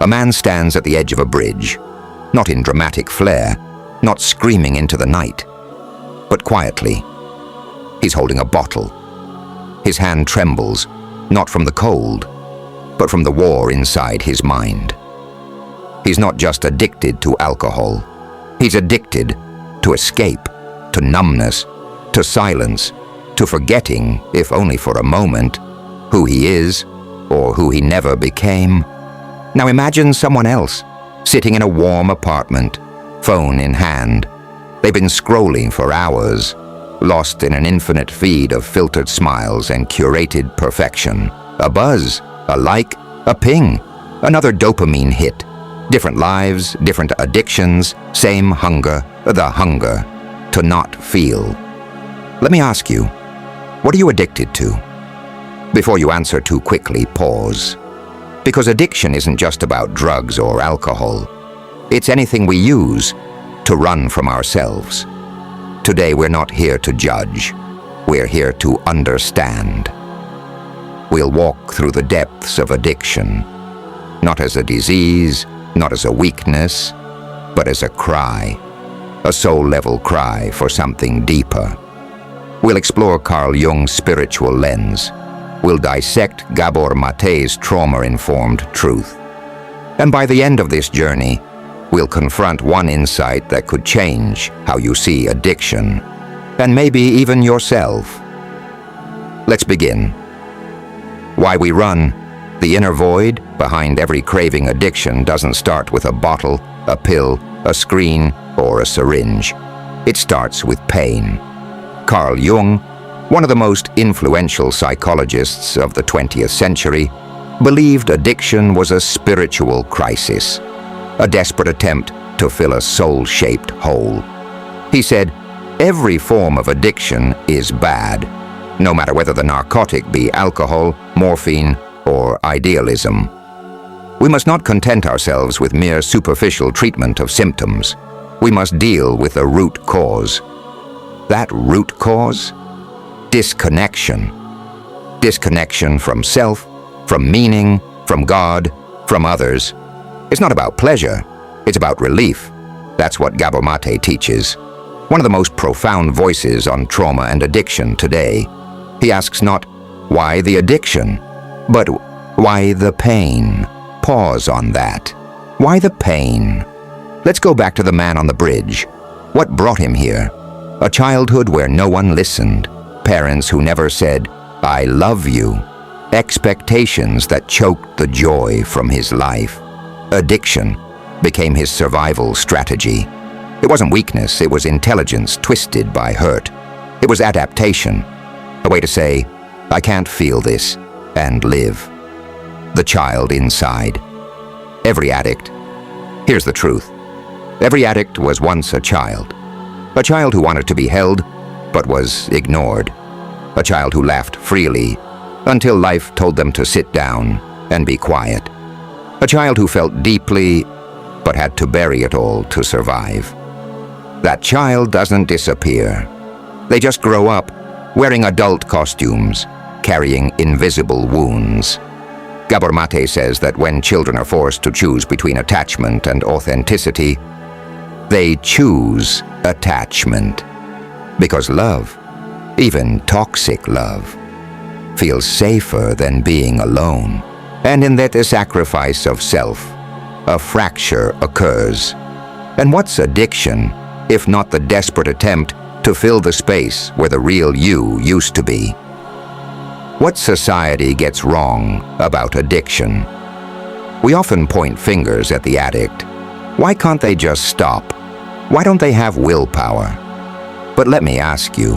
A man stands at the edge of a bridge, not in dramatic flair, not screaming into the night, but quietly. He's holding a bottle. His hand trembles, not from the cold, but from the war inside his mind. He's not just addicted to alcohol. He's addicted to escape, to numbness, to silence, to forgetting, if only for a moment, who he is or who he never became. Now imagine someone else, sitting in a warm apartment, phone in hand. They've been scrolling for hours, lost in an infinite feed of filtered smiles and curated perfection. A buzz, a like, a ping, another dopamine hit. Different lives, different addictions, same hunger, the hunger to not feel. Let me ask you, what are you addicted to? Before you answer too quickly, pause. Because addiction isn't just about drugs or alcohol. It's anything we use to run from ourselves. Today we're not here to judge. We're here to understand. We'll walk through the depths of addiction, not as a disease, not as a weakness, but as a cry, a soul-level cry for something deeper. We'll explore Carl Jung's spiritual lens. We'll dissect Gabor Maté's trauma-informed truth. And by the end of this journey, we'll confront one insight that could change how you see addiction, and maybe even yourself. Let's begin. Why we run. The inner void behind every craving addiction doesn't start with a bottle, a pill, a screen, or a syringe. It starts with pain. Carl Jung, one of the most influential psychologists of the 20th century, believed addiction was a spiritual crisis, a desperate attempt to fill a soul-shaped hole. He said, every form of addiction is bad, no matter whether the narcotic be alcohol, morphine, or idealism. We must not content ourselves with mere superficial treatment of symptoms. We must deal with the root cause. That root cause? Disconnection. Disconnection from self, from meaning, from God, from others. It's not about pleasure, it's about relief. That's what Gabor Maté teaches. One of the most profound voices on trauma and addiction today. He asks not, why the addiction? But why the pain? Pause on that. Why the pain? Let's go back to the man on the bridge. What brought him here? A childhood where no one listened. Parents who never said, I love you. Expectations that choked the joy from his life. Addiction became his survival strategy. It wasn't weakness, it was intelligence twisted by hurt. It was adaptation, a way to say, I can't feel this, and live. The child inside. Every addict. Here's the truth. Every addict was once a child who wanted to be held, but was ignored. A child who laughed freely until life told them to sit down and be quiet. A child who felt deeply, but had to bury it all to survive. That child doesn't disappear. They just grow up, wearing adult costumes, carrying invisible wounds. Gabor Maté says that when children are forced to choose between attachment and authenticity, they choose attachment. Because love, even toxic love, feels safer than being alone. And in that sacrifice of self, a fracture occurs. And what's addiction, if not the desperate attempt to fill the space where the real you used to be? What society gets wrong about addiction? We often point fingers at the addict. Why can't they just stop? Why don't they have willpower? But let me ask you,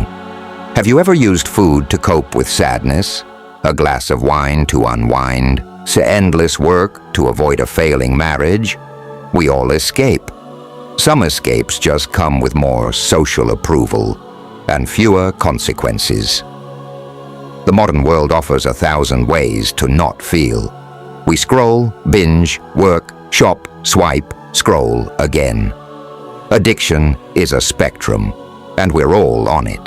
have you ever used food to cope with sadness? A glass of wine to unwind? Endless work to avoid a failing marriage? We all escape. Some escapes just come with more social approval and fewer consequences. The modern world offers 1,000 ways to not feel. We scroll, binge, work, shop, swipe, scroll again. Addiction is a spectrum, and we're all on it.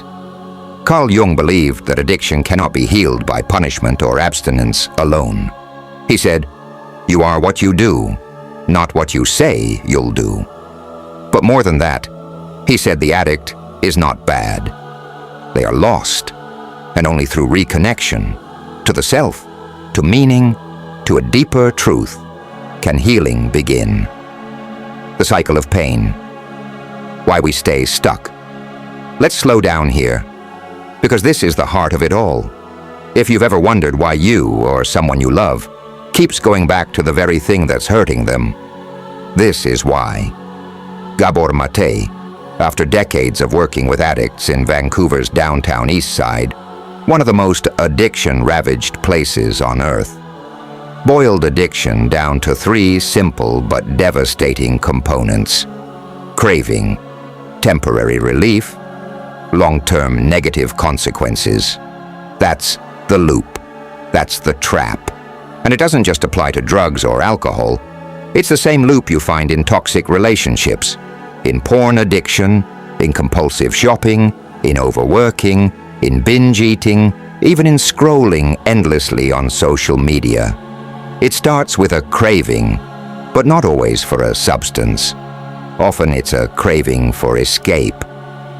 Carl Jung believed that addiction cannot be healed by punishment or abstinence alone. He said, You are what you do, not what you say you'll do. But more than that, he said the addict is not bad. They are lost, and only through reconnection to the self, to meaning, to a deeper truth, can healing begin. The cycle of pain. Why we stay stuck. Let's slow down here, because this is the heart of it all. If you've ever wondered why you, or someone you love, keeps going back to the very thing that's hurting them, this is why. Gabor Maté, after decades of working with addicts in Vancouver's downtown east side, one of the most addiction-ravaged places on earth, boiled addiction down to 3 simple but devastating components: craving, temporary relief, long-term negative consequences. That's the loop. That's the trap. And it doesn't just apply to drugs or alcohol. It's the same loop you find in toxic relationships, in porn addiction, in compulsive shopping, in overworking, in binge eating, even in scrolling endlessly on social media. It starts with a craving, but not always for a substance. Often it's a craving for escape,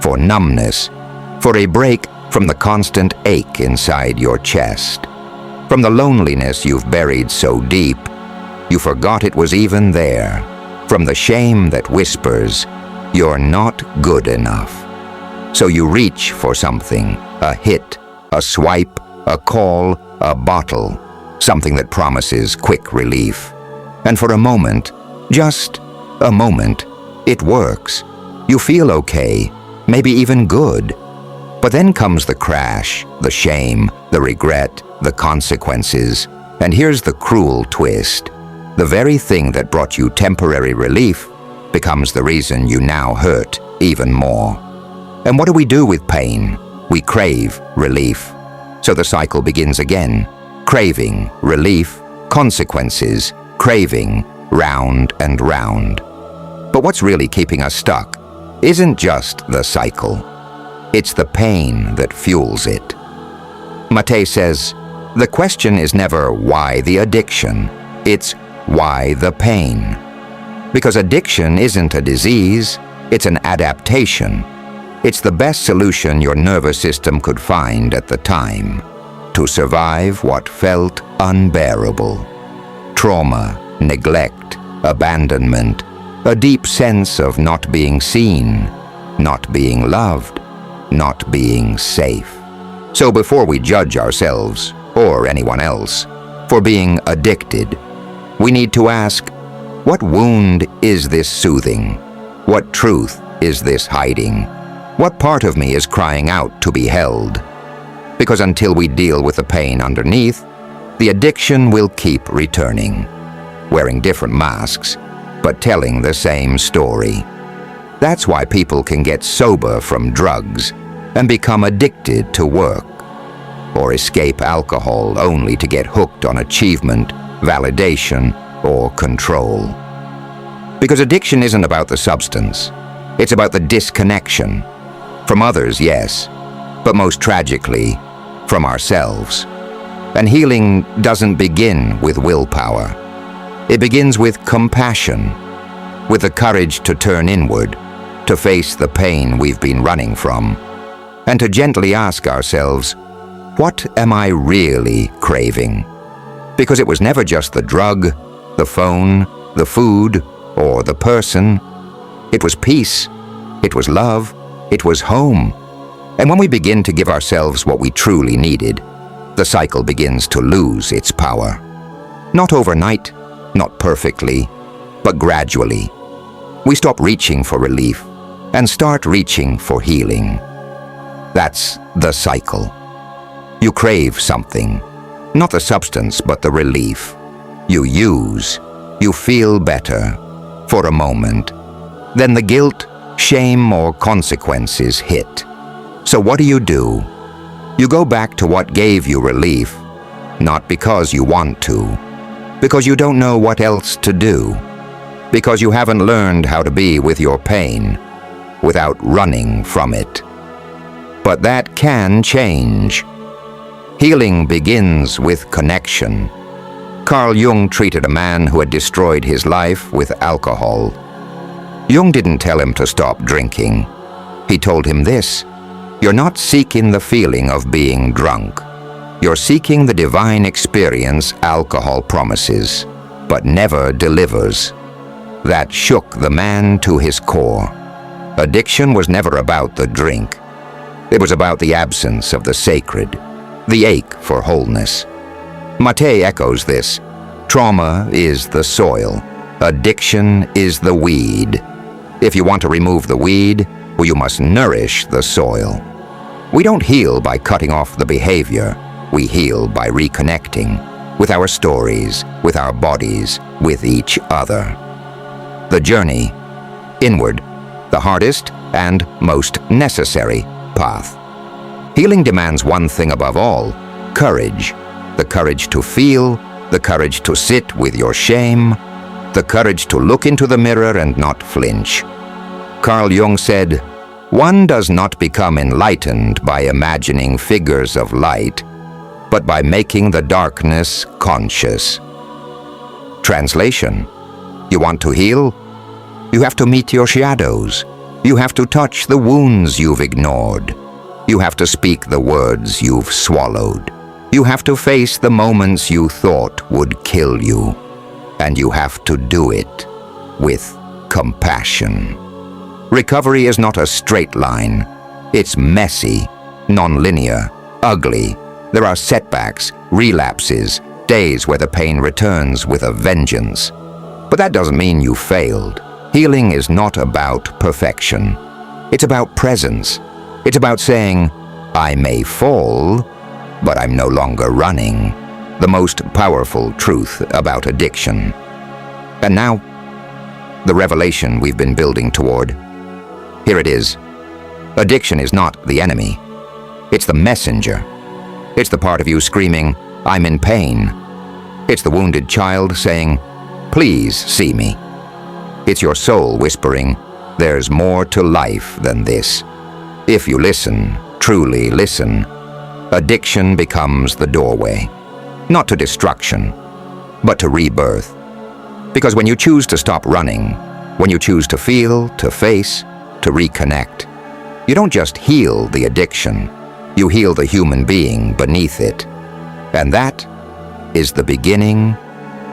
for numbness, for a break from the constant ache inside your chest, from the loneliness you've buried so deep you forgot it was even there, from the shame that whispers, "You're not good enough." So you reach for something, a hit, a swipe, a call, a bottle, something that promises quick relief. And for a moment, just a moment, it works. You feel okay, maybe even good. But then comes the crash, the shame, the regret, the consequences. And here's the cruel twist. The very thing that brought you temporary relief becomes the reason you now hurt even more. And what do we do with pain? We crave relief. So the cycle begins again. Craving, relief, consequences, craving, round and round. But what's really keeping us stuck isn't just the cycle. It's the pain that fuels it. Maté says, the question is never why the addiction, it's why the pain. Because addiction isn't a disease, it's an adaptation. It's the best solution your nervous system could find at the time to survive what felt unbearable. Trauma, neglect, abandonment, a deep sense of not being seen, not being loved, not being safe. So before we judge ourselves, or anyone else, for being addicted, we need to ask, what wound is this soothing? What truth is this hiding? What part of me is crying out to be held? Because until we deal with the pain underneath, the addiction will keep returning, wearing different masks, but telling the same story. That's why people can get sober from drugs and become addicted to work, or escape alcohol only to get hooked on achievement, validation, or control. Because addiction isn't about the substance, it's about the disconnection. From others, yes, but most tragically, from ourselves. And healing doesn't begin with willpower. It begins with compassion, with the courage to turn inward, to face the pain we've been running from, and to gently ask ourselves, what am I really craving? Because it was never just the drug, the phone, the food, or the person. It was peace, it was love, it was home. And when we begin to give ourselves what we truly needed, the cycle begins to lose its power. Not overnight, not perfectly, but gradually. We stop reaching for relief and start reaching for healing. That's the cycle. You crave something, not the substance, but the relief. You use, you feel better for a moment. Then the guilt, shame, or consequences hit. So what do? You go back to what gave you relief, not because you want to, because you don't know what else to do, because you haven't learned how to be with your pain without running from it. But that can change. Healing begins with connection, Carl Jung treated a man who had destroyed his life with alcohol. Jung didn't tell him to stop drinking. He told him this: "You're not seeking the feeling of being drunk. You're seeking the divine experience alcohol promises, but never delivers." That shook the man to his core. Addiction was never about the drink. It was about the absence of the sacred, the ache for wholeness. Maté echoes this: trauma is the soil, addiction is the weed. If you want to remove the weed, well, you must nourish the soil. We don't heal by cutting off the behavior. We heal by reconnecting with our stories, with our bodies, with each other. The journey inward, the hardest and most necessary path. Healing demands one thing above all: courage. The courage to feel, the courage to sit with your shame, the courage to look into the mirror and not flinch. Carl Jung said, "One does not become enlightened by imagining figures of light, but by making the darkness conscious." Translation: you want to heal? You have to meet your shadows. You have to touch the wounds you've ignored. You have to speak the words you've swallowed. You have to face the moments you thought would kill you. And you have to do it with compassion. Recovery is not a straight line. It's messy, non-linear, ugly. There are setbacks, relapses, days where the pain returns with a vengeance. But that doesn't mean you failed. Healing is not about perfection. It's about presence. It's about saying, "I may fall, but I'm no longer running." The most powerful truth about addiction. And now, the revelation we've been building toward. Here it is. Addiction is not the enemy. It's the messenger. It's the part of you screaming, "I'm in pain." It's the wounded child saying, "Please see me." It's your soul whispering, "There's more to life than this." If you listen, truly listen, addiction becomes the doorway, not to destruction, but to rebirth. Because when you choose to stop running, when you choose to feel, to face, to reconnect, you don't just heal the addiction, you heal the human being beneath it. And that is the beginning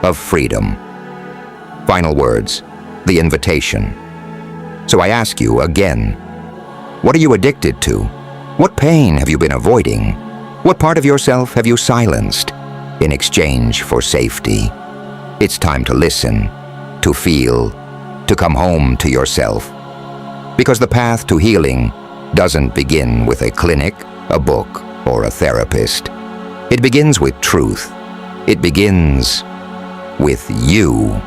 of freedom. Final words, the invitation. So I ask you again, what are you addicted to? What pain have you been avoiding? What part of yourself have you silenced in exchange for safety? It's time to listen, to feel, to come home to yourself. Because the path to healing doesn't begin with a clinic, a book, or a therapist. It begins with truth. It begins with you.